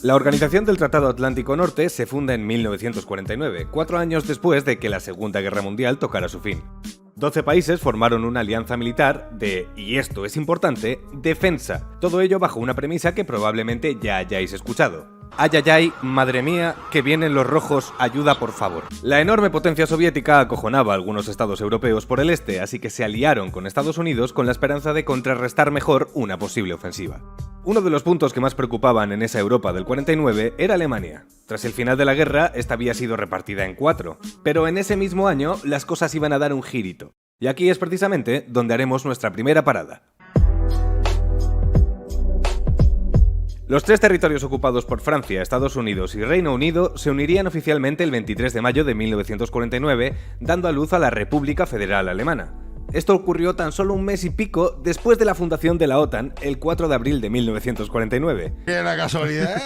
La Organización del Tratado Atlántico Norte se funda en 1949, 4 años después de que la Segunda Guerra Mundial tocara su fin. 12 países formaron una alianza militar de, y esto es importante, defensa. Todo ello bajo una premisa que probablemente ya hayáis escuchado. Ay, ay, ay, madre mía, que vienen los rojos, ayuda por favor. La enorme potencia soviética acojonaba a algunos estados europeos por el este, así que se aliaron con Estados Unidos con la esperanza de contrarrestar mejor una posible ofensiva. Uno de los puntos que más preocupaban en esa Europa del 49 era Alemania. Tras el final de la guerra, esta había sido repartida en 4, pero en ese mismo año las cosas iban a dar un girito. Y aquí es precisamente donde haremos nuestra primera parada. Los 3 territorios ocupados por Francia, Estados Unidos y Reino Unido se unirían oficialmente el 23 de mayo de 1949, dando a luz a la República Federal Alemana. Esto ocurrió tan solo un mes y pico después de la fundación de la OTAN, el 4 de abril de 1949. ¡Qué la casualidad!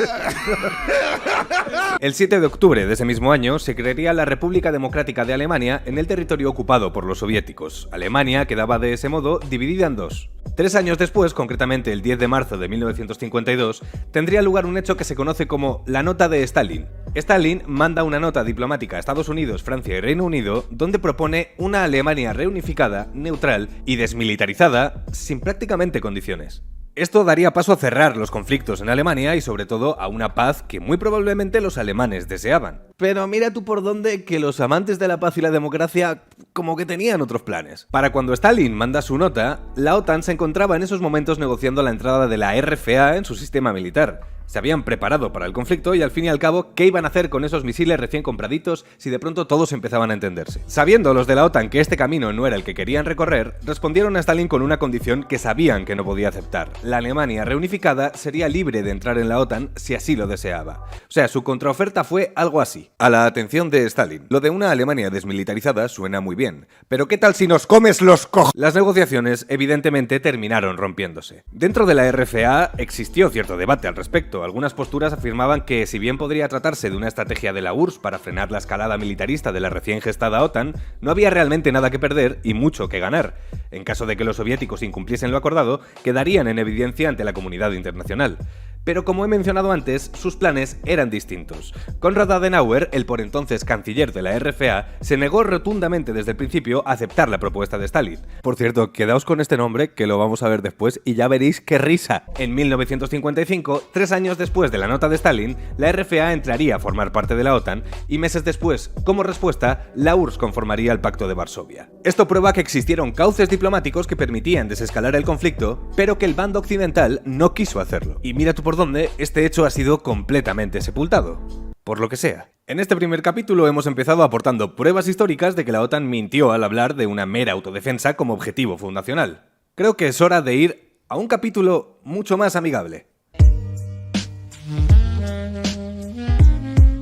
El 7 de octubre de ese mismo año se crearía la República Democrática de Alemania en el territorio ocupado por los soviéticos. Alemania quedaba de ese modo dividida en 2. 3 años después, concretamente el 10 de marzo de 1952, tendría lugar un hecho que se conoce como la Nota de Stalin. Stalin manda una nota diplomática a Estados Unidos, Francia y Reino Unido donde propone una Alemania reunificada, neutral y desmilitarizada sin prácticamente condiciones. Esto daría paso a cerrar los conflictos en Alemania y sobre todo a una paz que muy probablemente los alemanes deseaban. Pero mira tú por dónde que los amantes de la paz y la democracia como que tenían otros planes. Para cuando Stalin manda su nota, la OTAN se encontraba en esos momentos negociando la entrada de la RFA en su sistema militar. Se habían preparado para el conflicto y al fin y al cabo, ¿qué iban a hacer con esos misiles recién compraditos si de pronto todos empezaban a entenderse? Sabiendo los de la OTAN que este camino no era el que querían recorrer, respondieron a Stalin con una condición que sabían que no podía aceptar. La Alemania reunificada sería libre de entrar en la OTAN si así lo deseaba. O sea, su contraoferta fue algo así. A la atención de Stalin, lo de una Alemania desmilitarizada suena muy bien, pero ¿qué tal si nos comes los cojones? Las negociaciones evidentemente terminaron rompiéndose. Dentro de la RFA existió cierto debate al respecto. Algunas posturas afirmaban que, si bien podría tratarse de una estrategia de la URSS para frenar la escalada militarista de la recién gestada OTAN, no había realmente nada que perder y mucho que ganar. En caso de que los soviéticos incumpliesen lo acordado, quedarían en evidencia ante la comunidad internacional. Pero como he mencionado antes, sus planes eran distintos. Konrad Adenauer, el por entonces canciller de la RFA, se negó rotundamente desde el principio a aceptar la propuesta de Stalin. Por cierto, quedaos con este nombre, que lo vamos a ver después, y ya veréis qué risa. En 1955, 3 años después de la nota de Stalin, la RFA entraría a formar parte de la OTAN, y meses después, como respuesta, la URSS conformaría el Pacto de Varsovia. Esto prueba que existieron cauces diplomáticos que permitían desescalar el conflicto, pero que el bando occidental no quiso hacerlo. Y mira tú por donde este hecho ha sido completamente sepultado. Por lo que sea. En este primer capítulo hemos empezado aportando pruebas históricas de que la OTAN mintió al hablar de una mera autodefensa como objetivo fundacional. Creo que es hora de ir a un capítulo mucho más amigable.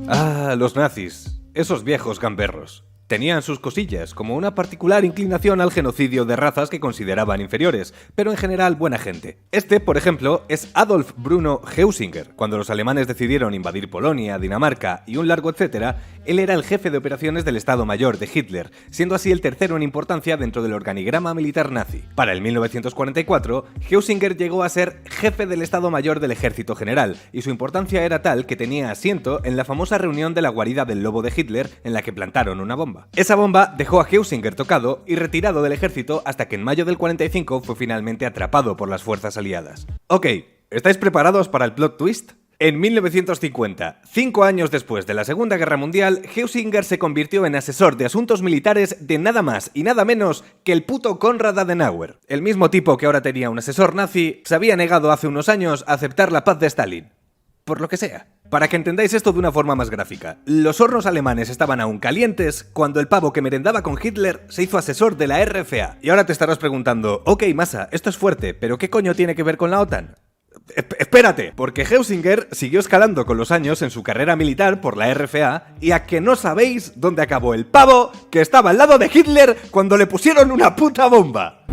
Ah, los nazis. Esos viejos gamberros. Tenían sus cosillas, como una particular inclinación al genocidio de razas que consideraban inferiores, pero en general buena gente. Este, por ejemplo, es Adolf Bruno Heusinger. Cuando los alemanes decidieron invadir Polonia, Dinamarca y un largo etcétera, él era el jefe de operaciones del Estado Mayor de Hitler, siendo así el tercero en importancia dentro del organigrama militar nazi. Para el 1944, Heusinger llegó a ser jefe del Estado Mayor del Ejército General, y su importancia era tal que tenía asiento en la famosa reunión de la guarida del lobo de Hitler en la que plantaron una bomba. Esa bomba dejó a Heusinger tocado y retirado del ejército hasta que en mayo del 45 fue finalmente atrapado por las fuerzas aliadas. Ok, ¿estáis preparados para el plot twist? En 1950, 5 años después de la Segunda Guerra Mundial, Heusinger se convirtió en asesor de asuntos militares de nada más y nada menos que el puto Konrad Adenauer. El mismo tipo que ahora tenía un asesor nazi se había negado hace unos años a aceptar la paz de Stalin. Por lo que sea. Para que entendáis esto de una forma más gráfica, los hornos alemanes estaban aún calientes cuando el pavo que merendaba con Hitler se hizo asesor de la RFA. Y ahora te estarás preguntando, ok, masa, esto es fuerte, pero ¿qué coño tiene que ver con la OTAN? Espérate, porque Heusinger siguió escalando con los años en su carrera militar por la RFA y a que no sabéis dónde acabó el pavo que estaba al lado de Hitler cuando le pusieron una puta bomba.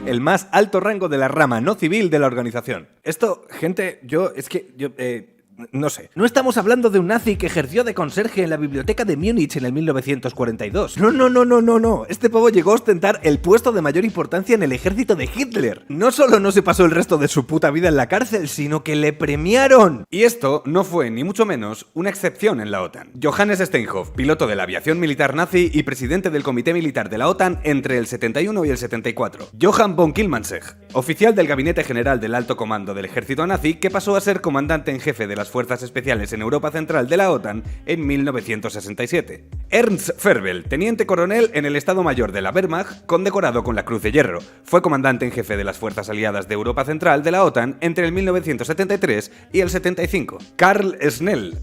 El más alto rango de la rama no civil de la organización. Esto, gente, No sé. No estamos hablando de un nazi que ejerció de conserje en la biblioteca de Múnich en el 1942. No. Este pavo llegó a ostentar el puesto de mayor importancia en el ejército de Hitler. No solo no se pasó el resto de su puta vida en la cárcel, sino que le premiaron. Y esto no fue ni mucho menos una excepción en la OTAN. Johannes Steinhoff, piloto de la aviación militar nazi y presidente del Comité Militar de la OTAN entre el 71 y el 74. Johann von Kielmansegg, oficial del Gabinete General del Alto Comando del Ejército Nazi, que pasó a ser comandante en jefe de las Fuerzas Especiales en Europa Central de la OTAN en 1967. Ernst Ferbel, teniente coronel en el Estado Mayor de la Wehrmacht, condecorado con la Cruz de Hierro. Fue comandante en jefe de las Fuerzas Aliadas de Europa Central de la OTAN entre el 1973 y el 75. Karl Schnell,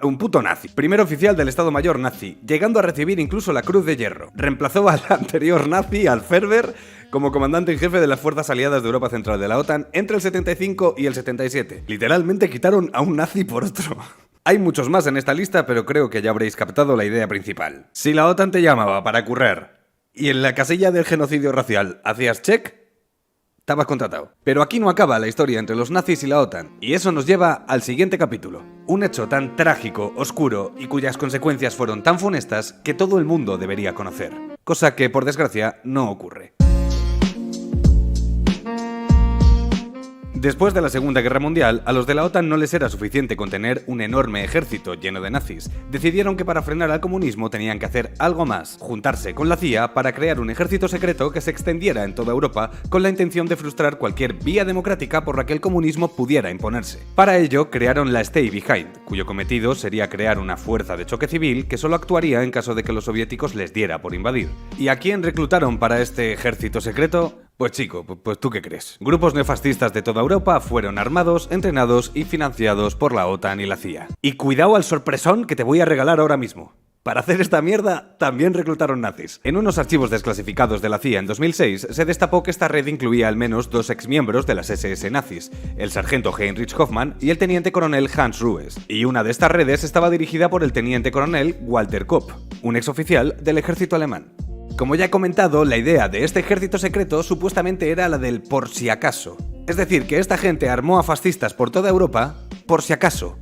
un puto nazi. Primer oficial del Estado Mayor nazi, llegando a recibir incluso la Cruz de Hierro. Reemplazó al anterior nazi, al Ferber, como comandante en jefe de las Fuerzas Aliadas de Europa Central de la OTAN entre el 75 y el 77. Literalmente quitaron a un nazi por otro. Hay muchos más en esta lista, pero creo que ya habréis captado la idea principal. Si la OTAN te llamaba para currar y en la casilla del genocidio racial hacías check, estabas contratado. Pero aquí no acaba la historia entre los nazis y la OTAN, y eso nos lleva al siguiente capítulo. Un hecho tan trágico, oscuro y cuyas consecuencias fueron tan funestas que todo el mundo debería conocer. Cosa que, por desgracia, no ocurre. Después de la Segunda Guerra Mundial, a los de la OTAN no les era suficiente con tener un enorme ejército lleno de nazis. Decidieron que para frenar al comunismo tenían que hacer algo más, juntarse con la CIA para crear un ejército secreto que se extendiera en toda Europa con la intención de frustrar cualquier vía democrática por la que el comunismo pudiera imponerse. Para ello, crearon la Stay Behind, cuyo cometido sería crear una fuerza de choque civil que solo actuaría en caso de que los soviéticos les diera por invadir. ¿Y a quién reclutaron para este ejército secreto? Pues chico, pues ¿tú qué crees? Grupos neofascistas de toda Europa fueron armados, entrenados y financiados por la OTAN y la CIA. Y cuidado al sorpresón que te voy a regalar ahora mismo. Para hacer esta mierda, también reclutaron nazis. En unos archivos desclasificados de la CIA en 2006, se destapó que esta red incluía al menos dos exmiembros de las SS nazis, el sargento Heinrich Hoffmann y el teniente coronel Hans Ruhes. Y una de estas redes estaba dirigida por el teniente coronel Walter Kopp, un exoficial del ejército alemán. Como ya he comentado, la idea de este ejército secreto supuestamente era la del por si acaso. Es decir, que esta gente armó a fascistas por toda Europa por si acaso.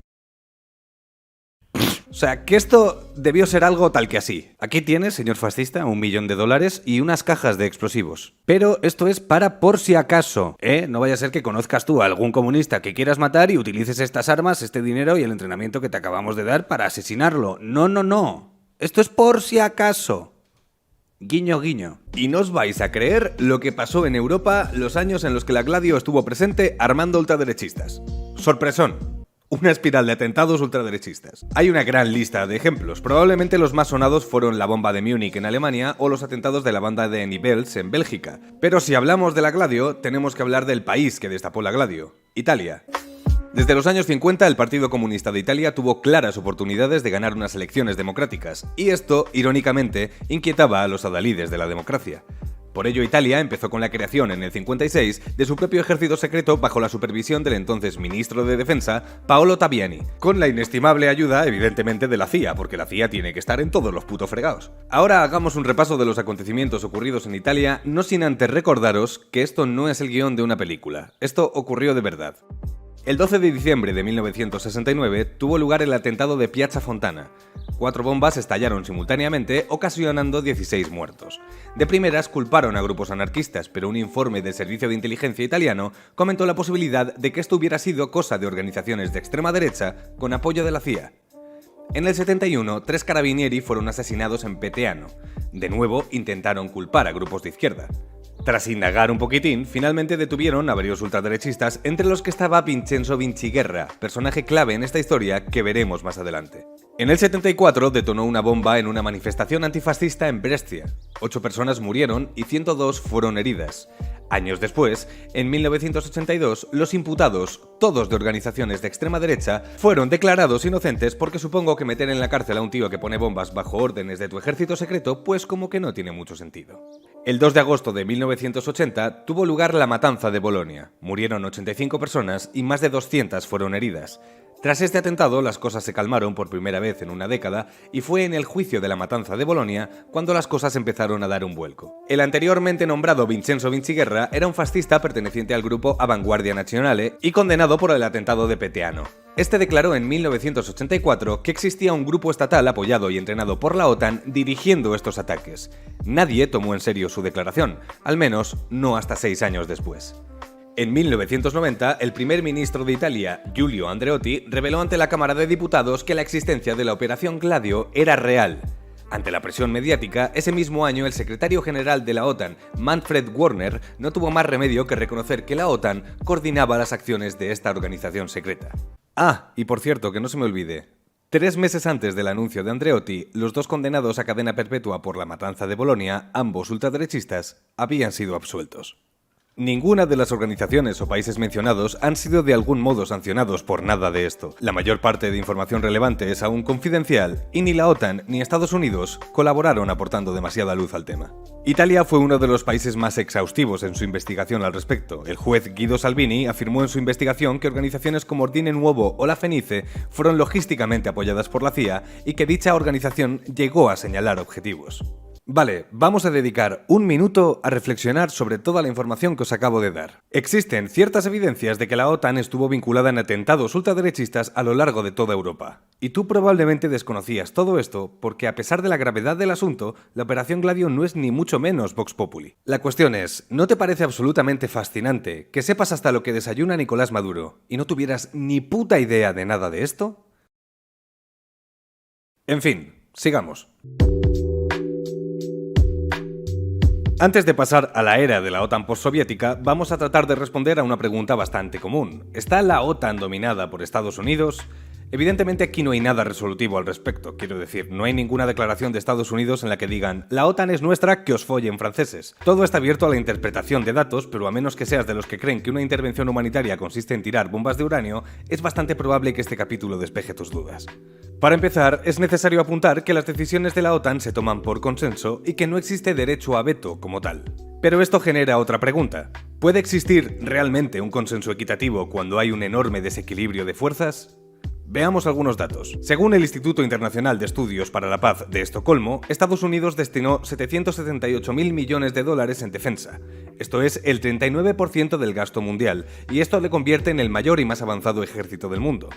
O sea, que esto debió ser algo tal que así. Aquí tienes, señor fascista, $1 millón y unas cajas de explosivos. Pero esto es para por si acaso, ¿eh? No vaya a ser que conozcas tú a algún comunista que quieras matar y utilices estas armas, este dinero y el entrenamiento que te acabamos de dar para asesinarlo. No. Esto es por si acaso. Guiño, guiño. Y no os vais a creer lo que pasó en Europa los años en los que la Gladio estuvo presente armando ultraderechistas. Sorpresón. Una espiral de atentados ultraderechistas. Hay una gran lista de ejemplos. Probablemente los más sonados fueron la bomba de Múnich en Alemania o los atentados de la banda de Nivelles en Bélgica. Pero si hablamos de la Gladio, tenemos que hablar del país que destapó la Gladio. Italia. Desde los años 50, el Partido Comunista de Italia tuvo claras oportunidades de ganar unas elecciones democráticas, y esto, irónicamente, inquietaba a los adalides de la democracia. Por ello, Italia empezó con la creación en el 56 de su propio ejército secreto bajo la supervisión del entonces ministro de Defensa, Paolo Taviani, con la inestimable ayuda, evidentemente, de la CIA, porque la CIA tiene que estar en todos los putos fregados. Ahora hagamos un repaso de los acontecimientos ocurridos en Italia, no sin antes recordaros que esto no es el guión de una película, esto ocurrió de verdad. El 12 de diciembre de 1969 tuvo lugar el atentado de Piazza Fontana. 4 bombas estallaron simultáneamente, ocasionando 16 muertos. De primeras culparon a grupos anarquistas, pero un informe del Servicio de Inteligencia italiano comentó la posibilidad de que esto hubiera sido cosa de organizaciones de extrema derecha con apoyo de la CIA. En el 71, 3 carabinieri fueron asesinados en Peteano. De nuevo, intentaron culpar a grupos de izquierda. Tras indagar un poquitín, finalmente detuvieron a varios ultraderechistas, entre los que estaba Vincenzo Vinciguerra, personaje clave en esta historia que veremos más adelante. En el 74 detonó una bomba en una manifestación antifascista en Brescia. 8 personas murieron y 102 fueron heridas. Años después, en 1982, los imputados, todos de organizaciones de extrema derecha, fueron declarados inocentes porque supongo que meter en la cárcel a un tío que pone bombas bajo órdenes de tu ejército secreto, pues como que no tiene mucho sentido. El 2 de agosto de 1980 tuvo lugar la matanza de Bolonia. Murieron 85 personas y más de 200 fueron heridas. Tras este atentado, las cosas se calmaron por primera vez en una década y fue en el juicio de la matanza de Bolonia cuando las cosas empezaron a dar un vuelco. El anteriormente nombrado Vincenzo Vinciguerra era un fascista perteneciente al grupo Avanguardia Nazionale y condenado por el atentado de Peteano. Este declaró en 1984 que existía un grupo estatal apoyado y entrenado por la OTAN dirigiendo estos ataques. Nadie tomó en serio su declaración, al menos no hasta 6 años después. En 1990, el primer ministro de Italia, Giulio Andreotti, reveló ante la Cámara de Diputados que la existencia de la Operación Gladio era real. Ante la presión mediática, ese mismo año el secretario general de la OTAN, Manfred Wörner, no tuvo más remedio que reconocer que la OTAN coordinaba las acciones de esta organización secreta. Ah, y por cierto, que no se me olvide, 3 meses antes del anuncio de Andreotti, los 2 condenados a cadena perpetua por la matanza de Bolonia, ambos ultraderechistas, habían sido absueltos. Ninguna de las organizaciones o países mencionados han sido de algún modo sancionados por nada de esto. La mayor parte de información relevante es aún confidencial y ni la OTAN ni Estados Unidos colaboraron aportando demasiada luz al tema. Italia fue uno de los países más exhaustivos en su investigación al respecto. El juez Guido Salvini afirmó en su investigación que organizaciones como Ordine Nuovo o la Fenice fueron logísticamente apoyadas por la CIA y que dicha organización llegó a señalar objetivos. Vale, vamos a dedicar un minuto a reflexionar sobre toda la información que os acabo de dar. Existen ciertas evidencias de que la OTAN estuvo vinculada en atentados ultraderechistas a lo largo de toda Europa. Y tú probablemente desconocías todo esto porque, a pesar de la gravedad del asunto, la Operación Gladio no es ni mucho menos Vox Populi. La cuestión es, ¿no te parece absolutamente fascinante que sepas hasta lo que desayuna Nicolás Maduro y no tuvieras ni puta idea de nada de esto? En fin, sigamos. Antes de pasar a la era de la OTAN postsoviética, vamos a tratar de responder a una pregunta bastante común. ¿Está la OTAN dominada por Estados Unidos? Evidentemente aquí no hay nada resolutivo al respecto, quiero decir, no hay ninguna declaración de Estados Unidos en la que digan «La OTAN es nuestra, que os follen franceses». Todo está abierto a la interpretación de datos, pero a menos que seas de los que creen que una intervención humanitaria consiste en tirar bombas de uranio, es bastante probable que este capítulo despeje tus dudas. Para empezar, es necesario apuntar que las decisiones de la OTAN se toman por consenso y que no existe derecho a veto como tal. Pero esto genera otra pregunta. ¿Puede existir realmente un consenso equitativo cuando hay un enorme desequilibrio de fuerzas? Veamos algunos datos. Según el Instituto Internacional de Estudios para la Paz de Estocolmo, Estados Unidos destinó 778.000 millones de dólares en defensa. Esto es el 39% del gasto mundial, y esto le convierte en el mayor y más avanzado ejército del mundo.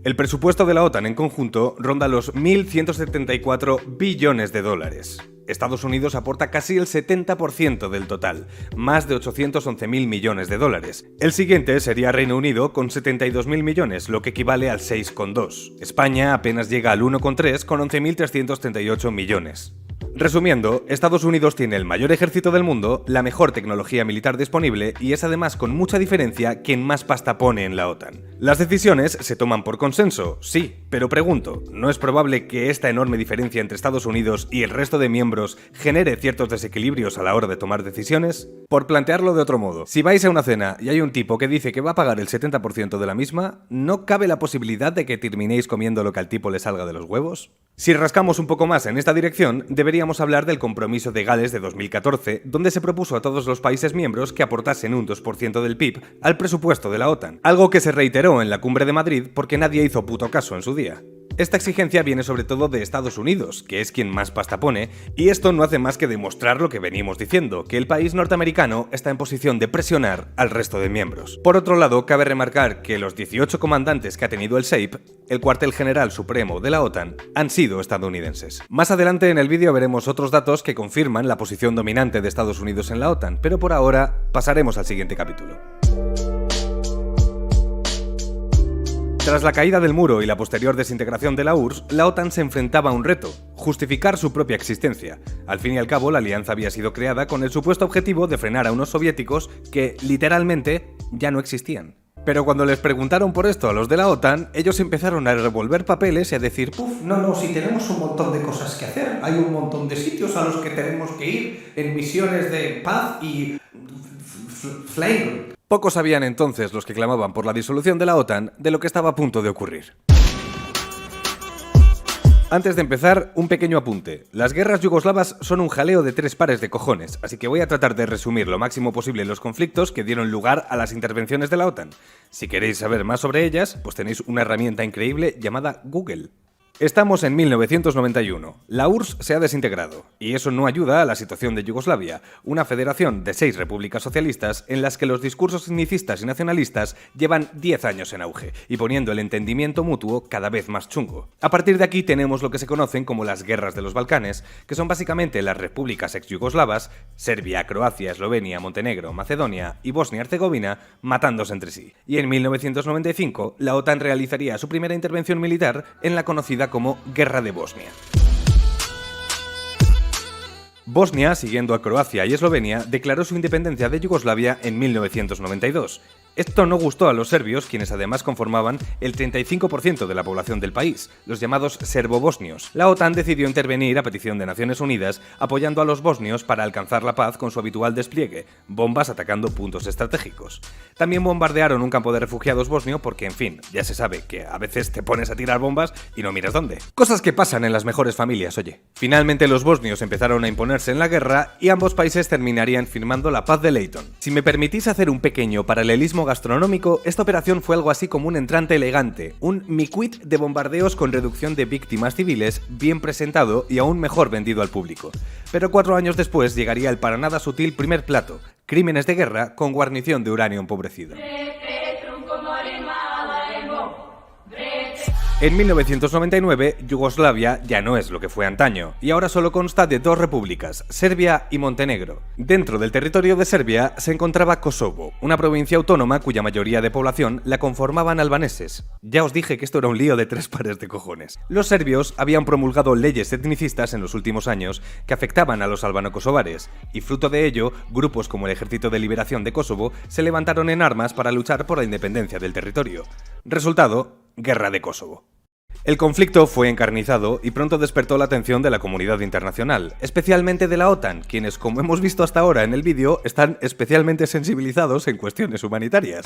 El presupuesto de la OTAN en conjunto ronda los 1.174 billones de dólares. Estados Unidos aporta casi el 70% del total, más de 811.000 millones de dólares. El siguiente sería Reino Unido con 72.000 millones, lo que equivale al 6,2. España apenas llega al 1,3 con 11.338 millones. Resumiendo, Estados Unidos tiene el mayor ejército del mundo, la mejor tecnología militar disponible y es además con mucha diferencia quien más pasta pone en la OTAN. Las decisiones se toman por consenso, sí, pero pregunto, ¿no es probable que esta enorme diferencia entre Estados Unidos y el resto de miembros genere ciertos desequilibrios a la hora de tomar decisiones? Por plantearlo de otro modo, si vais a una cena y hay un tipo que dice que va a pagar el 70% de la misma, ¿no cabe la posibilidad de que terminéis comiendo lo que al tipo le salga de los huevos? Si rascamos un poco más en esta dirección, deberíamos hablar del Compromiso de Gales de 2014, donde se propuso a todos los países miembros que aportasen un 2% del PIB al presupuesto de la OTAN, algo que se reiteró en la Cumbre de Madrid porque nadie hizo puto caso en su día. Esta exigencia viene sobre todo de Estados Unidos, que es quien más pasta pone, y esto no hace más que demostrar lo que venimos diciendo, que el país norteamericano está en posición de presionar al resto de miembros. Por otro lado, cabe remarcar que los 18 comandantes que ha tenido el SEIP, el cuartel general supremo de la OTAN, han sido estadounidenses. Más adelante en el vídeo veremos otros datos que confirman la posición dominante de Estados Unidos en la OTAN, pero por ahora pasaremos al siguiente capítulo. Tras la caída del muro y la posterior desintegración de la URSS, la OTAN se enfrentaba a un reto: justificar su propia existencia. Al fin y al cabo, la alianza había sido creada con el supuesto objetivo de frenar a unos soviéticos que, literalmente, ya no existían. Pero cuando les preguntaron por esto a los de la OTAN, ellos empezaron a revolver papeles y a decir «Puf, no, si tenemos un montón de cosas que hacer, hay un montón de sitios a los que tenemos que ir en misiones de paz y... flame». Pocos sabían entonces los que clamaban por la disolución de la OTAN de lo que estaba a punto de ocurrir. Antes de empezar, un pequeño apunte. Las guerras yugoslavas son un jaleo de 3 pares de cojones, así que voy a tratar de resumir lo máximo posible los conflictos que dieron lugar a las intervenciones de la OTAN. Si queréis saber más sobre ellas, pues tenéis una herramienta increíble llamada Google. Estamos en 1991. La URSS se ha desintegrado, y eso no ayuda a la situación de Yugoslavia, una federación de 6 repúblicas socialistas en las que los discursos etnicistas y nacionalistas llevan 10 años en auge, y poniendo el entendimiento mutuo cada vez más chungo. A partir de aquí tenemos lo que se conocen como las guerras de los Balcanes, que son básicamente las repúblicas ex-yugoslavas, Serbia, Croacia, Eslovenia, Montenegro, Macedonia y Bosnia-Herzegovina, matándose entre sí. Y en 1995, la OTAN realizaría su primera intervención militar en la conocida como Guerra de Bosnia. Bosnia, siguiendo a Croacia y Eslovenia, declaró su independencia de Yugoslavia en 1992. Esto no gustó a los serbios, quienes además conformaban el 35% de la población del país, los llamados serbobosnios. La OTAN decidió intervenir a petición de Naciones Unidas, apoyando a los bosnios para alcanzar la paz con su habitual despliegue, bombas atacando puntos estratégicos. También bombardearon un campo de refugiados bosnio porque, en fin, ya se sabe que a veces te pones a tirar bombas y no miras dónde. Cosas que pasan en las mejores familias, oye. Finalmente los bosnios empezaron a imponerse en la guerra y ambos países terminarían firmando la paz de Leyton. Si me permitís hacer un pequeño paralelismo gastronómico, esta operación fue algo así como un entrante elegante, un miquit de bombardeos con reducción de víctimas civiles, bien presentado y aún mejor vendido al público. Pero 4 años después llegaría el para nada sutil primer plato, crímenes de guerra con guarnición de uranio empobrecido. En 1999, Yugoslavia ya no es lo que fue antaño, y ahora solo consta de 2 repúblicas, Serbia y Montenegro. Dentro del territorio de Serbia se encontraba Kosovo, una provincia autónoma cuya mayoría de población la conformaban albaneses. Ya os dije que esto era un lío de 3 pares de cojones. Los serbios habían promulgado leyes etnicistas en los últimos años que afectaban a los albano-kosovares, y fruto de ello, grupos como el Ejército de Liberación de Kosovo se levantaron en armas para luchar por la independencia del territorio. Resultado: Guerra de Kosovo. El conflicto fue encarnizado y pronto despertó la atención de la comunidad internacional, especialmente de la OTAN, quienes, como hemos visto hasta ahora en el vídeo, están especialmente sensibilizados en cuestiones humanitarias.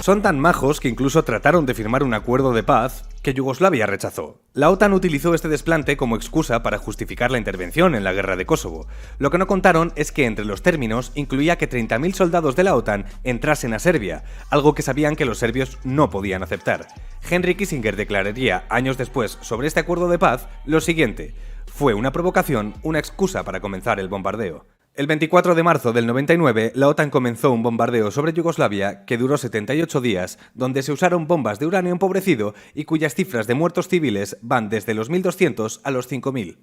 Son tan majos que incluso trataron de firmar un acuerdo de paz que Yugoslavia rechazó. La OTAN utilizó este desplante como excusa para justificar la intervención en la guerra de Kosovo. Lo que no contaron es que entre los términos incluía que 30.000 soldados de la OTAN entrasen a Serbia, algo que sabían que los serbios no podían aceptar. Henry Kissinger declararía años después sobre este acuerdo de paz lo siguiente: fue una provocación, una excusa para comenzar el bombardeo. El 24 de marzo del 99, la OTAN comenzó un bombardeo sobre Yugoslavia que duró 78 días, donde se usaron bombas de uranio empobrecido y cuyas cifras de muertos civiles van desde los 1.200 a los 5.000.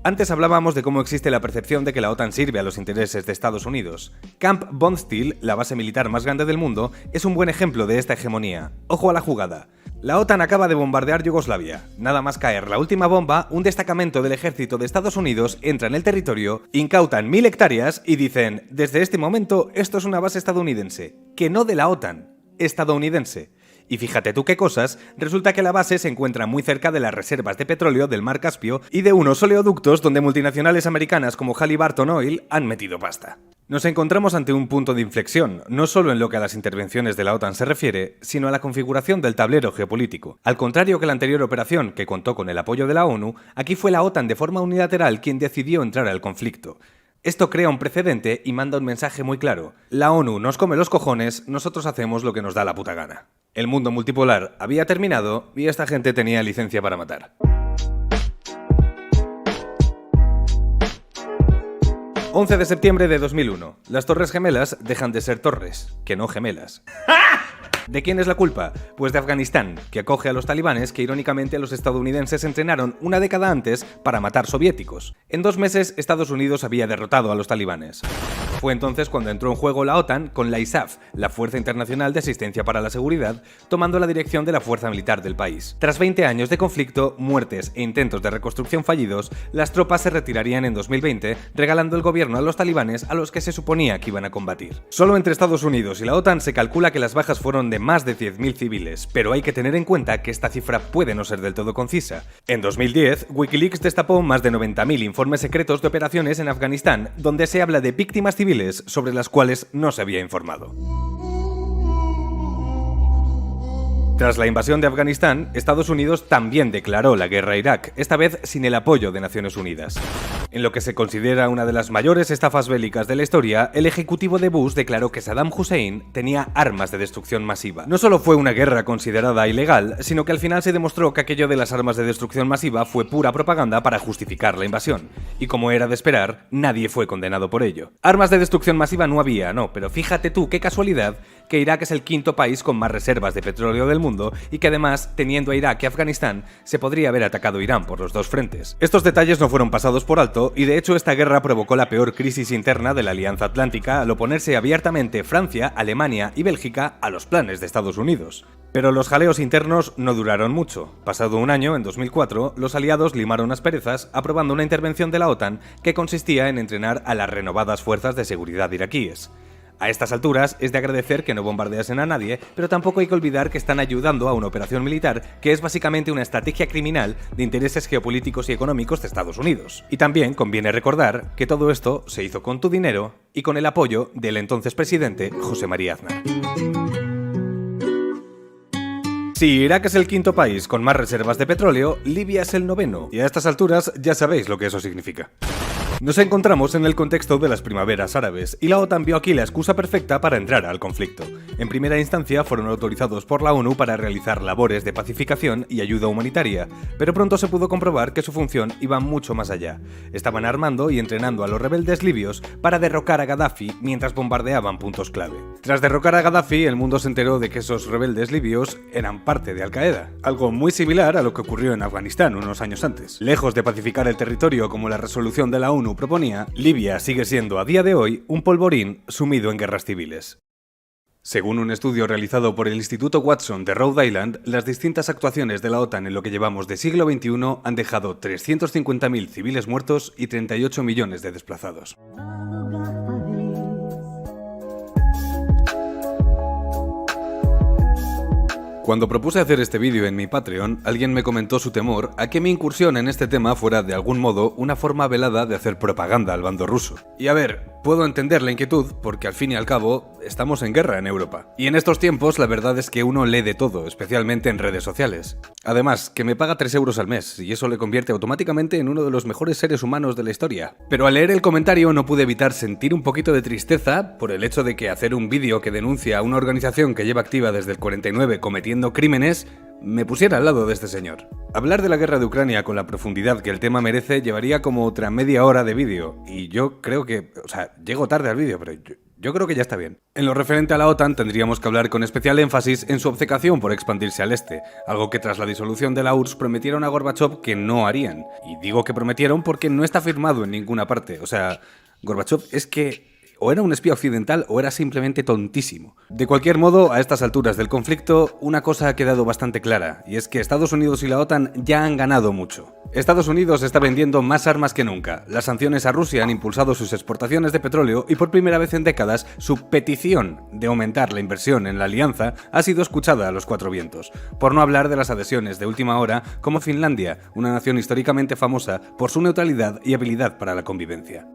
Antes hablábamos de cómo existe la percepción de que la OTAN sirve a los intereses de Estados Unidos. Camp Bondsteel, la base militar más grande del mundo, es un buen ejemplo de esta hegemonía. Ojo a la jugada. La OTAN acaba de bombardear Yugoslavia. Nada más caer la última bomba, un destacamento del ejército de Estados Unidos entra en el territorio, incautan 1.000 hectáreas y dicen: desde este momento esto es una base estadounidense. Que no de la OTAN, estadounidense. Y fíjate tú qué cosas, resulta que la base se encuentra muy cerca de las reservas de petróleo del mar Caspio y de unos oleoductos donde multinacionales americanas como Halliburton Oil han metido pasta. Nos encontramos ante un punto de inflexión, no solo en lo que a las intervenciones de la OTAN se refiere, sino a la configuración del tablero geopolítico. Al contrario que la anterior operación, que contó con el apoyo de la ONU, aquí fue la OTAN de forma unilateral quien decidió entrar al conflicto. Esto crea un precedente y manda un mensaje muy claro: la ONU nos come los cojones, nosotros hacemos lo que nos da la puta gana. El mundo multipolar había terminado y esta gente tenía licencia para matar. 11 de septiembre de 2001. Las Torres Gemelas dejan de ser torres, que no gemelas. ¿De quién es la culpa? Pues de Afganistán, que acoge a los talibanes que irónicamente los estadounidenses entrenaron una década antes para matar soviéticos. En 2 meses, Estados Unidos había derrotado a los talibanes. Fue entonces cuando entró en juego la OTAN con la ISAF, la Fuerza Internacional de Asistencia para la Seguridad, tomando la dirección de la fuerza militar del país. Tras 20 años de conflicto, muertes e intentos de reconstrucción fallidos, las tropas se retirarían en 2020, regalando el gobierno a los talibanes a los que se suponía que iban a combatir. Solo entre Estados Unidos y la OTAN se calcula que las bajas fueron de más de 10.000 civiles, pero hay que tener en cuenta que esta cifra puede no ser del todo concisa. En 2010, Wikileaks destapó más de 90.000 informes secretos de operaciones en Afganistán, donde se habla de víctimas civiles sobre las cuales no se había informado. Tras la invasión de Afganistán, Estados Unidos también declaró la guerra a Irak, esta vez sin el apoyo de Naciones Unidas. En lo que se considera una de las mayores estafas bélicas de la historia, el ejecutivo de Bush declaró que Saddam Hussein tenía armas de destrucción masiva. No solo fue una guerra considerada ilegal, sino que al final se demostró que aquello de las armas de destrucción masiva fue pura propaganda para justificar la invasión. Y como era de esperar, nadie fue condenado por ello. Armas de destrucción masiva no había, no, pero fíjate tú qué casualidad que Irak es el quinto país con más reservas de petróleo del mundo y que además, teniendo a Irak y Afganistán, se podría haber atacado Irán por los dos frentes. Estos detalles no fueron pasados por alto y de hecho esta guerra provocó la peor crisis interna de la Alianza Atlántica al oponerse abiertamente Francia, Alemania y Bélgica a los planes de Estados Unidos. Pero los jaleos internos no duraron mucho. Pasado un año, en 2004, los aliados limaron asperezas aprobando una intervención de la OTAN que consistía en entrenar a las renovadas fuerzas de seguridad iraquíes. A estas alturas es de agradecer que no bombardeasen a nadie, pero tampoco hay que olvidar que están ayudando a una operación militar que es básicamente una estrategia criminal de intereses geopolíticos y económicos de Estados Unidos. Y también conviene recordar que todo esto se hizo con tu dinero y con el apoyo del entonces presidente José María Aznar. Si Irak es el quinto país con más reservas de petróleo, Libia es el noveno, y a estas alturas ya sabéis lo que eso significa. Nos encontramos en el contexto de las primaveras árabes, y la OTAN vio aquí la excusa perfecta para entrar al conflicto. En primera instancia fueron autorizados por la ONU para realizar labores de pacificación y ayuda humanitaria, pero pronto se pudo comprobar que su función iba mucho más allá. Estaban armando y entrenando a los rebeldes libios para derrocar a Gaddafi mientras bombardeaban puntos clave. Tras derrocar a Gaddafi, el mundo se enteró de que esos rebeldes libios eran parte de Al-Qaeda, algo muy similar a lo que ocurrió en Afganistán unos años antes. Lejos de pacificar el territorio como la resolución de la ONU proponía, Libia sigue siendo a día de hoy un polvorín sumido en guerras civiles. Según un estudio realizado por el Instituto Watson de Rhode Island, las distintas actuaciones de la OTAN en lo que llevamos de siglo XXI han dejado 350.000 civiles muertos y 38 millones de desplazados. Cuando propuse hacer este vídeo en mi Patreon, alguien me comentó su temor a que mi incursión en este tema fuera de algún modo una forma velada de hacer propaganda al bando ruso. Y a ver, puedo entender la inquietud porque al fin y al cabo estamos en guerra en Europa. Y en estos tiempos la verdad es que uno lee de todo, especialmente en redes sociales. Además, que me paga 3 euros al mes y eso le convierte automáticamente en uno de los mejores seres humanos de la historia. Pero al leer el comentario no pude evitar sentir un poquito de tristeza por el hecho de que hacer un vídeo que denuncia a una organización que lleva activa desde el 49 cometiendo crímenes me pusiera al lado de este señor. Hablar de la guerra de Ucrania con la profundidad que el tema merece llevaría como otra media hora de vídeo y yo creo que, llego tarde al vídeo, pero yo creo que ya está bien. En lo referente a la OTAN tendríamos que hablar con especial énfasis en su obcecación por expandirse al este, algo que tras la disolución de la URSS prometieron a Gorbachov que no harían. Y digo que prometieron porque no está firmado en ninguna parte. Gorbachov es que o era un espía occidental o era simplemente tontísimo. De cualquier modo, a estas alturas del conflicto, una cosa ha quedado bastante clara, y es que Estados Unidos y la OTAN ya han ganado mucho. Estados Unidos está vendiendo más armas que nunca, las sanciones a Rusia han impulsado sus exportaciones de petróleo y por primera vez en décadas su petición de aumentar la inversión en la alianza ha sido escuchada a los 4 vientos, por no hablar de las adhesiones de última hora como Finlandia, una nación históricamente famosa por su neutralidad y habilidad para la convivencia.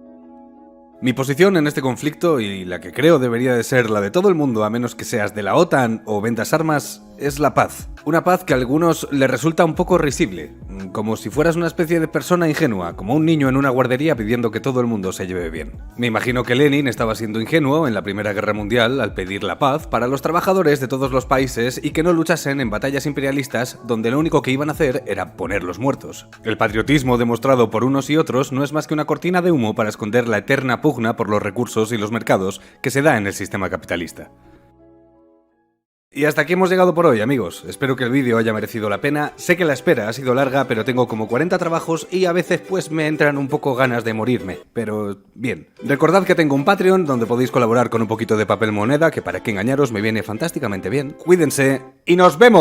Mi posición en este conflicto, y la que creo debería de ser la de todo el mundo a menos que seas de la OTAN o vendas armas, es la paz. Una paz que a algunos les resulta un poco risible, como si fueras una especie de persona ingenua, como un niño en una guardería pidiendo que todo el mundo se lleve bien. Me imagino que Lenin estaba siendo ingenuo en la Primera Guerra Mundial al pedir la paz para los trabajadores de todos los países y que no luchasen en batallas imperialistas donde lo único que iban a hacer era ponerlos muertos. El patriotismo demostrado por unos y otros no es más que una cortina de humo para esconder la eterna pugna por los recursos y los mercados que se da en el sistema capitalista. Y hasta aquí hemos llegado por hoy, amigos. Espero que el vídeo haya merecido la pena. Sé que la espera ha sido larga, pero tengo como 40 trabajos y a veces pues me entran un poco ganas de morirme. Pero bien. Recordad que tengo un Patreon donde podéis colaborar con un poquito de papel moneda, que para qué engañaros me viene fantásticamente bien. Cuídense y nos vemos.